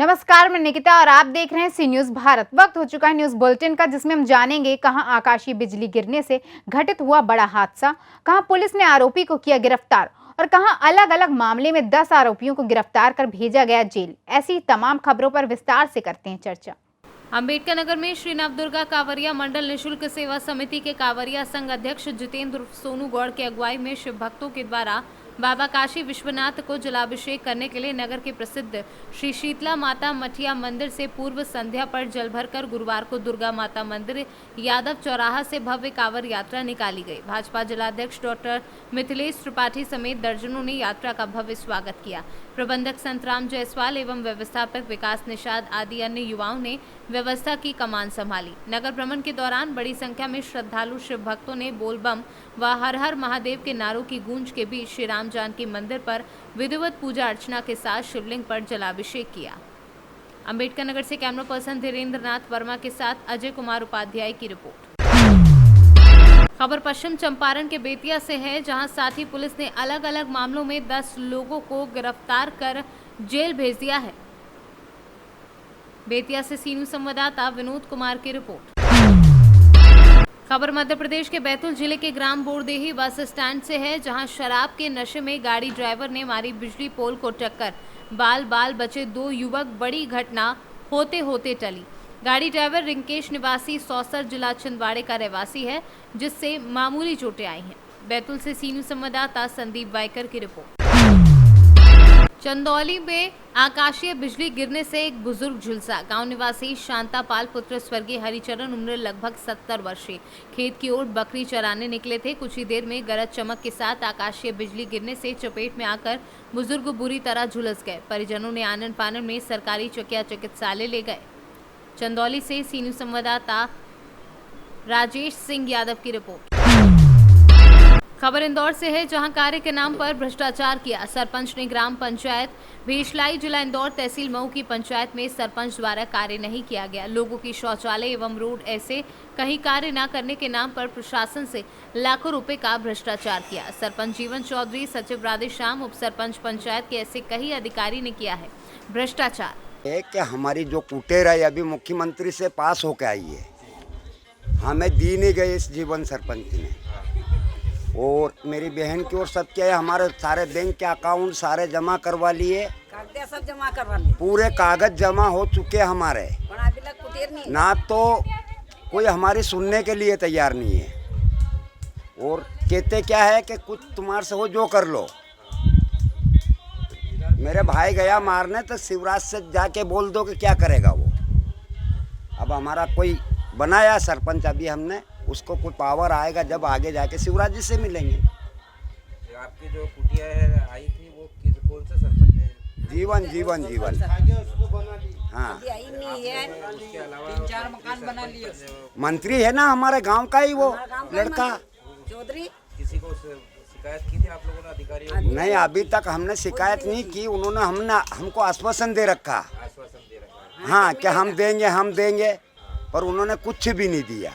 नमस्कार, मैं निकिता और आप देख रहे हैं सी न्यूज भारत। वक्त हो चुका है न्यूज बुलेटिन का, जिसमें हम जानेंगे कहां आकाशीय बिजली गिरने से घटित हुआ बड़ा हादसा, कहां पुलिस ने आरोपी को किया गिरफ्तार और कहां अलग अलग मामले में 10 आरोपियों को गिरफ्तार कर भेजा गया जेल। ऐसी तमाम खबरों पर विस्तार से करते हैं चर्चा। अम्बेडकर नगर में श्री नवदुर्गा कांवरिया मंडल निशुल्क सेवा समिति के कांवरिया संघ अध्यक्ष जितेंद्र सोनू गौड़ की अगुवाई में शिव भक्तों के द्वारा बाबा काशी विश्वनाथ को जलाभिषेक करने के लिए नगर के प्रसिद्ध श्री शीतला माता मठिया मंदिर से पूर्व संध्या पर जल भरकर गुरुवार को दुर्गा माता मंदिर यादव चौराहा से भव्य कांवर यात्रा निकाली गई। भाजपा जिलाध्यक्ष डॉक्टर मिथिलेश त्रिपाठी समेत दर्जनों ने यात्रा का भव्य स्वागत किया। प्रबंधक संतराम जायसवाल एवं व्यवस्थापक विकास निषाद आदि अन्य युवाओं ने व्यवस्था की कमान संभाली। नगर भ्रमण के दौरान बड़ी संख्या में श्रद्धालु शिव भक्तों ने बोलबम व हर हर महादेव के नारों की गूंज के बीच श्री राम जानकी मंदिर पर विधिवत पूजा अर्चना के साथ शिवलिंग पर जलाभिषेक किया। अम्बेडकर नगर से कैमरा पर्सन धीरेन्द्र नाथ वर्मा के साथ अजय कुमार उपाध्याय की रिपोर्ट। खबर पश्चिम चंपारण के बेतिया से है, जहां साथी पुलिस ने अलग अलग मामलों में 10 लोगों को गिरफ्तार कर जेल भेज दिया है। बेतिया से सीनू संवाददाता विनोद कुमार की रिपोर्ट। खबर मध्य प्रदेश के बैतूल जिले के ग्राम बोरदेही बस स्टैंड से है, जहां शराब के नशे में गाड़ी ड्राइवर ने मारी बिजली पोल को टक्कर, बाल बाल बचे 2 युवक, बड़ी घटना होते होते टली। गाड़ी ड्राइवर रिंकेश निवासी सौसर जिला छिंदवाड़े का रहवासी है, जिससे मामूली चोटें आई हैं। बैतूल से सीनू संवाददाता संदीप वाइकर की रिपोर्ट। चंदौली में आकाशीय बिजली गिरने से एक बुजुर्ग झुलसा। गांव निवासी शांतापाल पुत्र स्वर्गीय हरिचरण उम्र लगभग 70 वर्षीय खेत की ओर बकरी चराने निकले थे। कुछ ही देर में गरज चमक के साथ आकाशीय बिजली गिरने से चपेट में आकर बुजुर्ग बुरी तरह झुलस गए। परिजनों ने आनन फानन में सरकारी चकिया चिकित्सालय ले गए। चंदौली से सीनू संवाददाता राजेश सिंह यादव की रिपोर्ट। खबर इंदौर से है, जहां कार्य के नाम पर भ्रष्टाचार किया। सरपंच ने ग्राम पंचायत भेषलाई जिला इंदौर तहसील मऊ की पंचायत में सरपंच द्वारा कार्य नहीं किया गया। लोगों की शौचालय एवं रोड ऐसे कहीं कार्य न करने के नाम पर प्रशासन से लाखों रुपए का भ्रष्टाचार किया। सरपंच जीवन चौधरी, सचिव राधेश्याम, उप सरपंच पंचायत के ऐसे कई अधिकारी ने किया है भ्रष्टाचार। कि हमारी जो कुटेर है अभी मुख्यमंत्री से पास होकर आई है, हमें दी नहीं गई इस जीवन सरपंच ने। और मेरी बहन की ओर सब क्या है, हमारे सारे बैंक के अकाउंट सारे जमा करवा लिए, सब जमा करवा लिए, पूरे कागज जमा हो चुके हमारे, ना तो कोई हमारी सुनने के लिए तैयार नहीं है। और कहते क्या है कि कुछ तुम्हारे से हो जो कर लो। मेरे भाई गया मारने तो शिवराज से जाके बोल दो कि क्या करेगा वो। अब हमारा कोई बनाया सरपंच, अभी हमने उसको कोई पावर आएगा जब आगे जाके शिवराज जी से मिलेंगे। आपकी जो कुटिया है आई थी वो कौन सा सरपंच है? जीवन जीवन जीवन हाँ, उसके अलावा 3-4 मकान बना लिए। मंत्री है ना हमारे गांव का ही वो लड़का चौधरी। किसी को शिकायत की थी आप लोगों ने अधिकारियों? नहीं, अभी तक हमने शिकायत नहीं की। उन्होंने हमको आश्वासन दे रखा, आश्वासन दे रखा है। हाँ कि हम देंगे, पर उन्होंने कुछ भी नहीं दिया।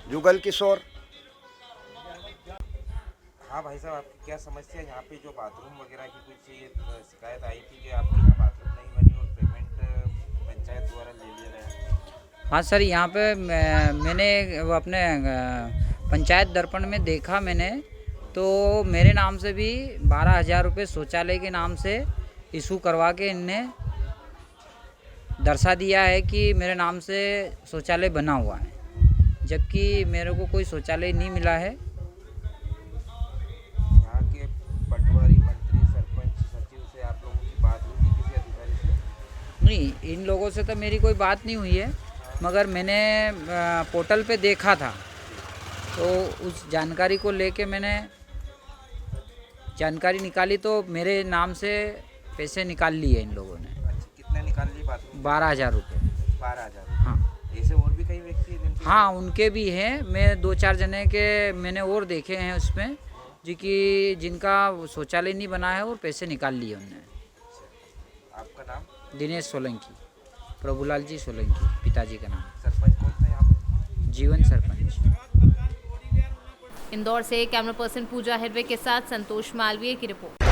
जुगल किशोर। हाँ भाई साहब, आपकी क्या समस्या है? यहाँ पे जो बाथरूम वगैरह की कुछ शिकायत आई थी कि आपके यहाँ बाथरूम नहीं बनी और पेमेंट पंचायत द्वारा ले लिया गया। हाँ सर, यहाँ पे मैंने वो अपने पंचायत दर्पण में देखा मैंने, तो मेरे नाम से भी 12,000 रुपये शौचालय के नाम से इशू करवा के इनने दर्शा दिया है कि मेरे नाम से शौचालय बना हुआ है, जबकि मेरे को कोई शौचालय नहीं मिला है। यहाँ के पटवारी, मंत्री, सरपंच, सचिव से आप लोगों की बात हुई थी किसी अधिकारी से? नहीं, इन लोगों से तो मेरी कोई बात नहीं हुई है, मगर मैंने पोर्टल पे देखा था, तो उस जानकारी को लेके मैंने जानकारी निकाली, तो मेरे नाम से पैसे निकाल लिए इन लोगों ने। अच्छा, कितने निकाल लिए बाथरूम? 12,000 रुपये। 12,000। हाँ, ऐसे और भी कई व्यक्ति जिनकी? हाँ उनके भी हैं। मैं 2-4 जने के मैंने और देखे हैं उसमें, जो कि जिनका शौचालय नहीं बना है और पैसे निकाल लिए उन्होंने। आपका नाम? दिनेश सोलंकी, प्रभुलाल जी सोलंकी पिताजी का नाम। सरपंच कौन था यहाँ पर? जीवन सरपंच। इंदौर से कैमरा पर्सन पूजा हिरवे के साथ संतोष मालवीय की रिपोर्ट।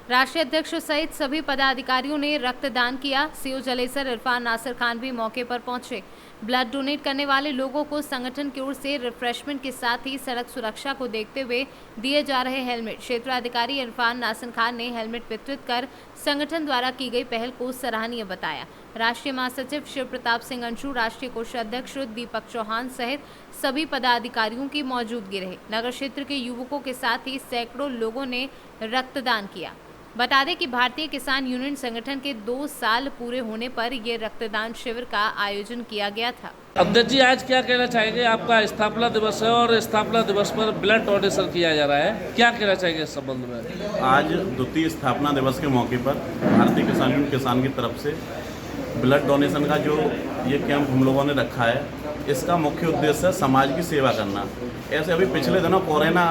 राष्ट्रीय अध्यक्ष सहित सभी पदाधिकारियों ने रक्तदान किया। सीओ जलेसर इरफान नासिर खान भी मौके पर पहुंचे। ब्लड डोनेट करने वाले लोगों को संगठन की ओर से रिफ्रेशमेंट के साथ ही सड़क सुरक्षा को देखते हुए दिए जा रहे हेलमेट। क्षेत्राधिकारी इरफान नासिर खान ने हेलमेट वितरित कर संगठन द्वारा की गई पहल को सराहनीय बताया। राष्ट्रीय महासचिव शिव प्रताप सिंह अंशु, राष्ट्रीय कोषाध्यक्ष दीपक चौहान सहित सभी पदाधिकारियों की मौजूदगी रही। नगर क्षेत्र के युवकों के साथ ही सैकड़ों लोगों ने रक्तदान किया। बता दें कि भारतीय किसान यूनियन संगठन के 2 साल पूरे होने पर ये रक्तदान शिविर का आयोजन किया गया था। अध्यक्ष जी, आज क्या कहना चाहेंगे? आपका स्थापना दिवस है और स्थापना दिवस पर ब्लड डोनेशन किया जा रहा है, क्या कहना चाहेंगे इस संबंध में? आज द्वितीय स्थापना दिवस के मौके पर भारतीय किसान यूनियन किसान की तरफ से ब्लड डोनेशन का जो ये कैंप हम लोगों ने रखा है, इसका मुख्य उद्देश्य है समाज की सेवा करना। ऐसे अभी पिछले दिनों कोरोना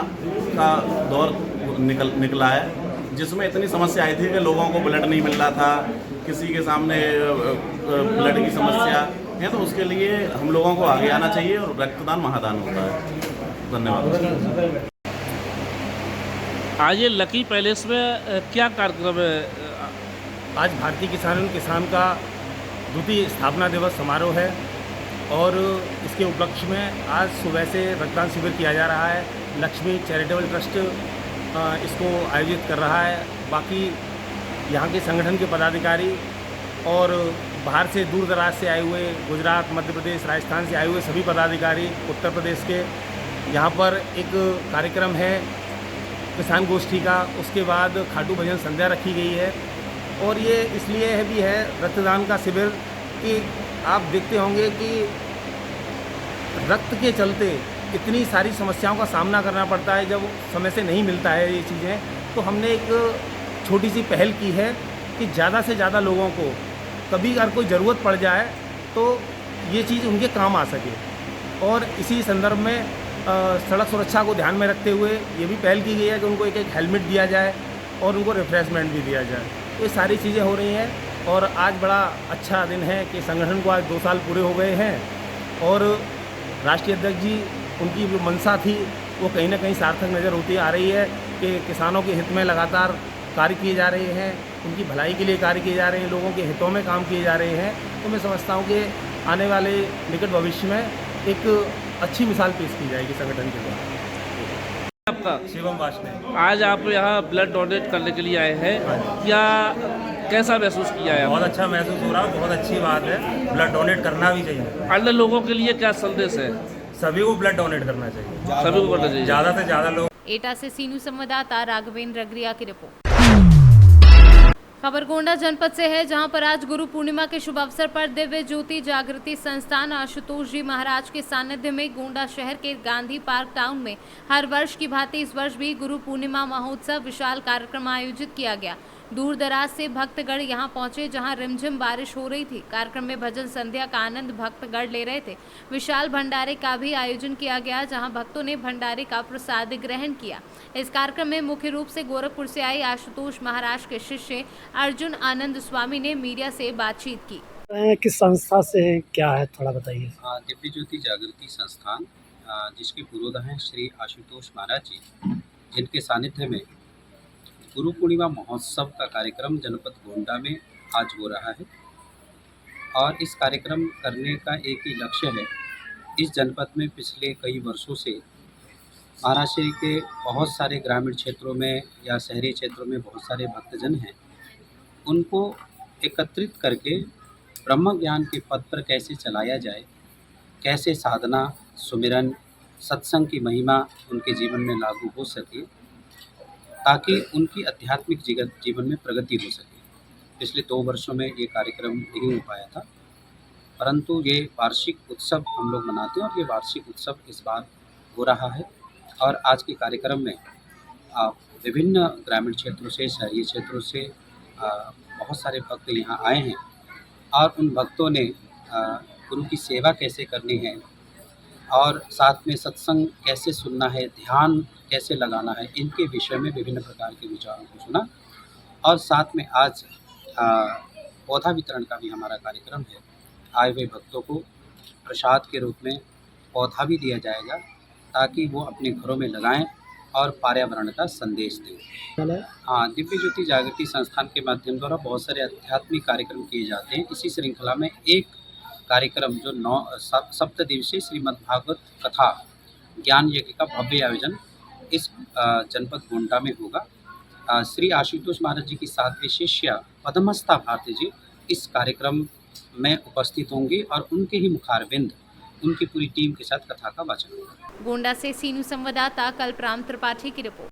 का दौर निकला है, जिसमें इतनी समस्या आई थी कि लोगों को ब्लड नहीं मिल रहा था, किसी के सामने ब्लड की समस्या है, तो उसके लिए हम लोगों को आगे आना चाहिए और रक्तदान महादान होता है। धन्यवाद। आज ये लकी पैलेस में क्या कार्यक्रम है? आज भारतीय किसान का द्वितीय स्थापना दिवस समारोह है और इसके उपलक्ष्य में आज सुबह से रक्तदान शिविर किया जा रहा है। लक्ष्मी चैरिटेबल ट्रस्ट इसको आयोजित कर रहा है। बाकी यहाँ के संगठन के पदाधिकारी और बाहर से दूर दराज से आए हुए, गुजरात, मध्य प्रदेश, राजस्थान से आए हुए सभी पदाधिकारी, उत्तर प्रदेश के, यहाँ पर एक कार्यक्रम है किसान गोष्ठी का। उसके बाद खाटू भजन संध्या रखी गई है और ये इसलिए भी है रक्तदान का शिविर कि आप देखते होंगे कि रक्त के चलते इतनी सारी समस्याओं का सामना करना पड़ता है, जब समय से नहीं मिलता है ये चीज़ें। तो हमने एक छोटी सी पहल की है कि ज़्यादा से ज़्यादा लोगों को कभी अगर कोई ज़रूरत पड़ जाए तो ये चीज़ उनके काम आ सके। और इसी संदर्भ में सड़क सुरक्षा को ध्यान में रखते हुए ये भी पहल की गई है कि उनको एक हेलमेट दिया जाए और उनको रिफ्रेशमेंट भी दिया जाए। ये सारी चीज़ें हो रही हैं और आज बड़ा अच्छा दिन है कि संगठन को आज 2 साल पूरे हो गए हैं और राष्ट्रीय अध्यक्ष जी, उनकी जो मंशा थी वो कहीं ना कहीं सार्थक नज़र होती आ रही है कि किसानों के हित में लगातार कार्य किए जा रहे हैं, उनकी भलाई के लिए कार्य किए जा रहे हैं, लोगों के हितों में काम किए जा रहे हैं। तो मैं समझता हूँ कि आने वाले निकट भविष्य में एक अच्छी मिसाल पेश की जाएगी संगठन के द्वारा। आपका शिवम वाशने, आज आप यहाँ ब्लड डोनेट करने के लिए आए हैं, क्या कैसा महसूस किया है? बहुत अच्छा महसूस हो रहा है, बहुत अच्छी बात है। ब्लड डोनेट करना भी चाहिए। अन्य लोगों के लिए क्या संदेश है? सभी को ब्लड डोनेट करना चाहिए, सभी को करना चाहिए, ज़्यादा से ज़्यादा लोग। एटा से सी न्यूज़ संवाददाता राघवेंद्र अग्रिया की रिपोर्ट। खबर गोंडा जनपद से है, जहां पर आज गुरु पूर्णिमा के शुभ अवसर पर दिव्य ज्योति जागृति संस्थान आशुतोष जी महाराज के सानिध्य में गोंडा शहर के गांधी पार्क टाउन में हर वर्ष की भांति इस वर्ष भी गुरु पूर्णिमा महोत्सव विशाल कार्यक्रम आयोजित किया गया। दूर दराज से भक्तगण यहां पहुंचे, जहां रिमझिम बारिश हो रही थी। कार्यक्रम में भजन संध्या का आनंद भक्तगण ले रहे थे। विशाल भंडारे का भी आयोजन किया गया, जहां भक्तों ने भंडारे का प्रसाद ग्रहण किया। इस कार्यक्रम में मुख्य रूप से गोरखपुर से आए आशुतोष महाराज के शिष्य अर्जुन आनंद स्वामी ने मीडिया से बातचीत की। किस संस्था से है, क्या है, थोड़ा बताइए। दिव्य ज्योति जागृति संस्थान, जिसके पुरोधा हैं श्री आशुतोष महाराज जी, जिनके सानिध्य में गुरु पूर्णिमा महोत्सव का कार्यक्रम जनपद गोंडा में आज हो रहा है। और इस कार्यक्रम करने का एक ही लक्ष्य है, इस जनपद में पिछले कई वर्षों से महाराष्ट्र के बहुत सारे ग्रामीण क्षेत्रों में या शहरी क्षेत्रों में बहुत सारे भक्तजन हैं, उनको एकत्रित करके ब्रह्म ज्ञान के पद पर कैसे चलाया जाए, कैसे साधना, सुमिरन, सत्संग की महिमा उनके जीवन में लागू हो सके, ताकि उनकी आध्यात्मिक जीवन में प्रगति हो सके। पिछले 2 वर्षों में ये कार्यक्रम नहीं हो पाया था, परंतु ये वार्षिक उत्सव हम लोग मनाते हैं और ये वार्षिक उत्सव इस बार हो रहा है। और आज के कार्यक्रम में विभिन्न ग्रामीण क्षेत्रों से, शहरी क्षेत्रों से बहुत सारे भक्त यहाँ आए हैं और उन भक्तों ने गुरु की सेवा कैसे करनी है और साथ में सत्संग कैसे सुनना है, ध्यान कैसे लगाना है, इनके विषय में विभिन्न प्रकार के विचारों को सुना। और साथ में आज पौधा वितरण का भी हमारा कार्यक्रम है। आए हुए भक्तों को प्रसाद के रूप में पौधा भी दिया जाएगा, ताकि वो अपने घरों में लगाएं और पर्यावरण का संदेश दें। हाँ, दिव्य ज्योति जागृति संस्थान के माध्यम द्वारा बहुत सारे आध्यात्मिक कार्यक्रम किए जाते हैं। इसी श्रृंखला में एक कार्यक्रम जो 7 दिवसीय श्रीमद् भागवत कथा ज्ञान यज्ञ का भव्य आयोजन इस जनपद गोंडा में होगा। श्री आशुतोष महाराज जी की 7वीं शिष्या पद्मस्ता भारती जी इस कार्यक्रम में उपस्थित होंगे और उनके ही मुखारबिंद उनकी पूरी टीम के साथ कथा का वाचन होगा। गोंडा से सीनू संवाददाता कल्पराम त्रिपाठी की रिपोर्ट।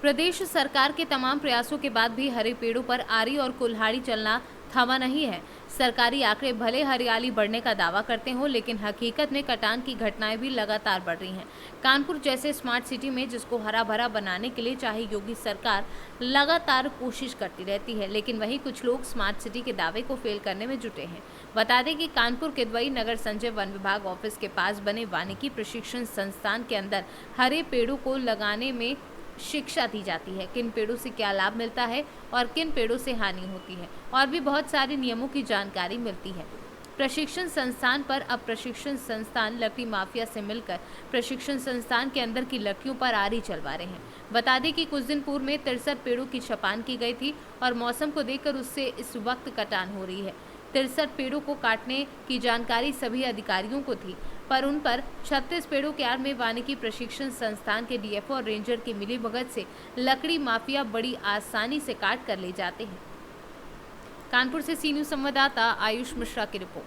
प्रदेश सरकार के तमाम प्रयासों के बाद भी हरे पेड़ों पर आरी और कुल्हाड़ी चलना थमा नहीं है। सरकारी आंकड़े भले हरियाली बढ़ने का दावा करते हो, लेकिन हकीकत में कटान की घटनाएं भी लगातार बढ़ रही हैं। कानपुर जैसे स्मार्ट सिटी में जिसको हरा भरा बनाने के लिए चाहे योगी सरकार लगातार कोशिश करती रहती है, लेकिन वहीं कुछ लोग स्मार्ट सिटी के दावे को फेल करने में जुटे हैं। बता दें कि कानपुर के केदवई नगर संजय वन विभाग ऑफिस के पास बने वानिकी प्रशिक्षण संस्थान के अंदर हरे पेड़ों को लगाने में शिक्षा दी जाती है। किन पेड़ों से क्या लाभ मिलता है और किन पेड़ों से हानि होती है, और भी बहुत सारे नियमों की जानकारी मिलती है। प्रशिक्षण संस्थान पर अब प्रशिक्षण संस्थान लकड़ी माफिया से मिलकर प्रशिक्षण संस्थान के अंदर की लकड़ियों पर आरी चलवा रहे हैं। बता दें कि कुछ दिन पूर्व में 63 पेड़ों की छपान की गई थी और मौसम को देखकर उससे इस वक्त कटान हो रही है। 63 पेड़ों को काटने की जानकारी सभी अधिकारियों को थी, पर उन पर 36 पेड़ों के आड़ में वानिकी प्रशिक्षण संस्थान के डीएफओ और रेंजर की मिलीभगत से लकड़ी माफिया बड़ी आसानी से काट कर ले जाते हैं। कानपुर से सीनू संवाददाता आयुष मिश्रा की रिपोर्ट।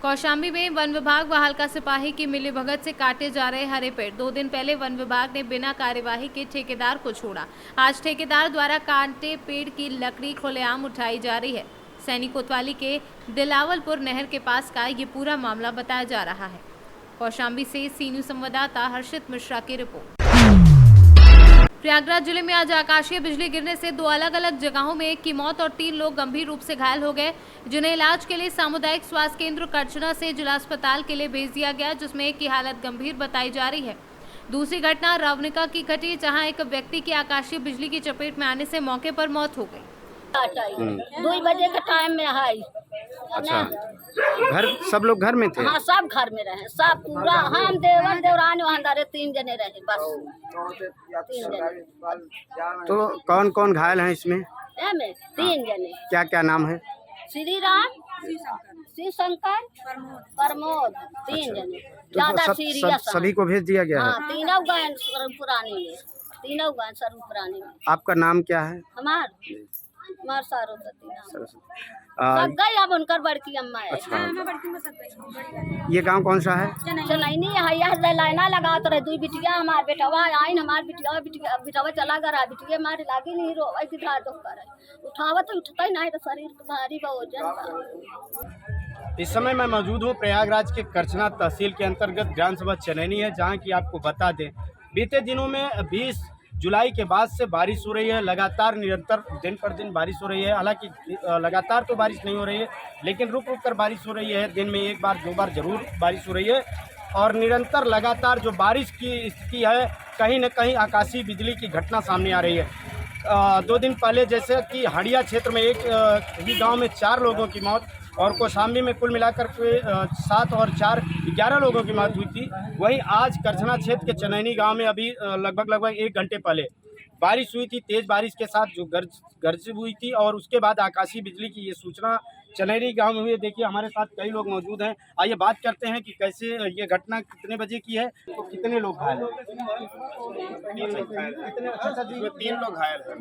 कौशाम्बी में वन विभाग व हल्का सिपाही की मिलीभगत से काटे जा रहे हरे पेड़। 2 दिन पहले वन विभाग ने बिना कार्यवाही के ठेकेदार को छोड़ा। आज ठेकेदार द्वारा काटे पेड़ की लकड़ी खुलेआम उठाई जा रही है। सैनी कोतवाली के दिलावलपुर नहर के पास का ये पूरा मामला बताया जा रहा है। कौशाम्बी से सीनू संवाददाता हर्षित मिश्रा की रिपोर्ट। प्रयागराज जिले में आज आकाशीय बिजली गिरने से 2 अलग अलग जगहों में एक की मौत और 3 लोग गंभीर रूप से घायल हो गए, जिन्हें इलाज के लिए सामुदायिक स्वास्थ्य केंद्र करचना से जिला अस्पताल के लिए भेज दिया गया, जिसमें एक की हालत गंभीर बताई जा रही है। दूसरी घटना रावनिका की घटी, जहां एक व्यक्ति की आकाशीय बिजली की चपेट में आने से मौके पर मौत हो गई। 2 बजे का टाइम में है। अच्छा, घर सब लोग घर में थे? हाँ, सब घर में रहे, सब पूरा। हम देवर देवरानी वहाँ 3 जने रहे बस। 3 जने। तो कौन कौन घायल हैं इसमें? 3 जने। क्या क्या नाम है? श्री राम, शिव शंकर, प्रमोद। 3 जने ज्यादा सीरियस। सभी को भेज दिया गया है? हाँ, तीनों गए पुरानी में, तीनों गए सर्व पुरानी में। आपका नाम क्या है? हमार सरस्वती। सब गई, अब उनकर बड़की अम्मा है। अच्छा। ये गांव कौन सा है? चनैनी है। यह लाइना लगात रहे 2 बिटिया हमार बेटवा आइन, हमार बिटिया चला गया, बिटिया मारे लागी नहीं रोवे की धार दुख करे, उठावत उठता नहीं तो शरीर भारी वजन। इस समय मैं मौजूद हूँ प्रयागराज के करचना तहसील के अंतर्गत ग्राम सभा चनैनी है, जहाँ की आपको बता दें बीते दिनों में 20 जुलाई के बाद से बारिश हो रही है। लगातार निरंतर दिन पर दिन बारिश हो रही है। हालांकि लगातार तो बारिश नहीं हो रही है, लेकिन रुक रुक कर बारिश हो रही है। दिन में 1 बार 2 बार जरूर बारिश हो रही है। और निरंतर लगातार जो बारिश की स्थिति है, कहीं न कहीं आकाशीय बिजली की घटना सामने आ रही है। 2 दिन पहले जैसे कि हड़िया क्षेत्र में एक ही गाँव में 4 लोगों की मौत और कौशाम्बी में कुल मिलाकर के 7 और 4 11 लोगों की मौत हुई थी। वहीं आज करछना क्षेत्र के चनैनी गांव में अभी लगभग 1 घंटे पहले बारिश हुई थी, तेज़ बारिश के साथ जो गर्ज हुई थी, और उसके बाद आकाशीय बिजली की ये सूचना चनैनी गांव में हुई। देखिए हमारे साथ कई लोग मौजूद हैं। आइए बात करते हैं कि कैसे ये घटना कितने बजे की है, तो कितने लोग घायल हैं? 3 लोग घायल हैं। 3 लोग घायल हैं।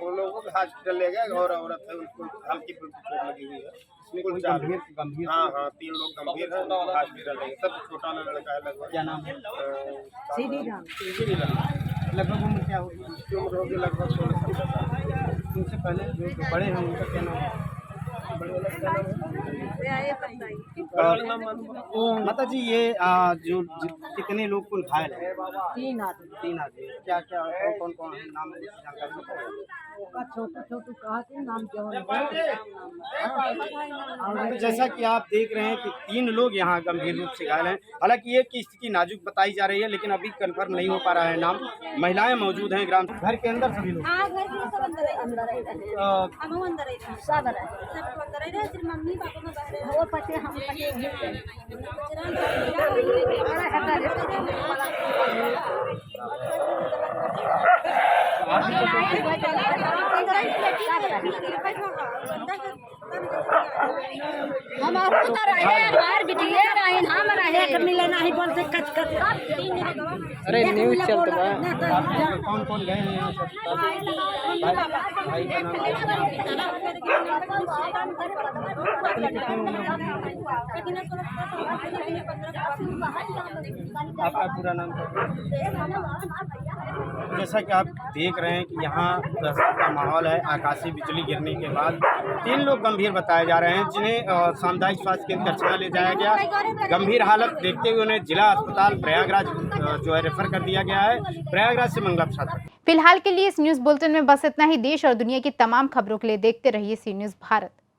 वो लोगों को हॉस्पिटल ले गए और औरत है उसको हल्की चोट लगी हुई है। गंभीर। हाँ, 3 लोग गंभीर है, हॉस्पिटल है। सब छोटा लड़का है। लगभग क्या नाम है? श्री राम। लगभग उम्र क्या होगी? उम्र होगी लगभग 16 साल। उनसे पहले जो बड़े हैं उनका क्या नाम है? माता जी, ये जो कितने लोग कुल घायल हैं? 3 आदमी। 3 आदमी। क्या क्या कौन है नाम जानकारी? छोटू कहा नाम क्या तो जैसा कि आप देख रहे हैं कि 3 लोग यहाँ गंभीर रूप से घायल हैं। हालांकि एक की स्थिति नाजुक बताई जा रही है, लेकिन अभी कंफर्म नहीं हो पा रहा है नाम। महिलाएं मौजूद हैं ग्राम घर के अंदर। सभी लोग मम्मी पापा हम आपको तो रहे हमार बिटिया रहे हम रहे मिले नहीं बोलते कच कच। अरे न्यूज़ चलता है। कौन कौन गए हैं यहाँ से? भाई का नाम आपका पूरा नाम? जैसा कि आप देख रहे हैं कि यहाँ दहशत का माहौल है। आकाशीय बिजली गिरने के बाद 3 लोग गंभीर बताए जा रहे हैं, जिन्हें सामुदायिक स्वास्थ्य केंद्र कचरा ले जाया गया। गंभीर हालत देखते हुए उन्हें जिला अस्पताल प्रयागराज जो है रेफर कर दिया गया है। प्रयागराज से मंगला प्रसाद। फिलहाल के लिए इस न्यूज़ बुलेटिन में बस इतना ही। देश और दुनिया की तमाम खबरों के लिए देखते रहिए सी न्यूज़ भारत।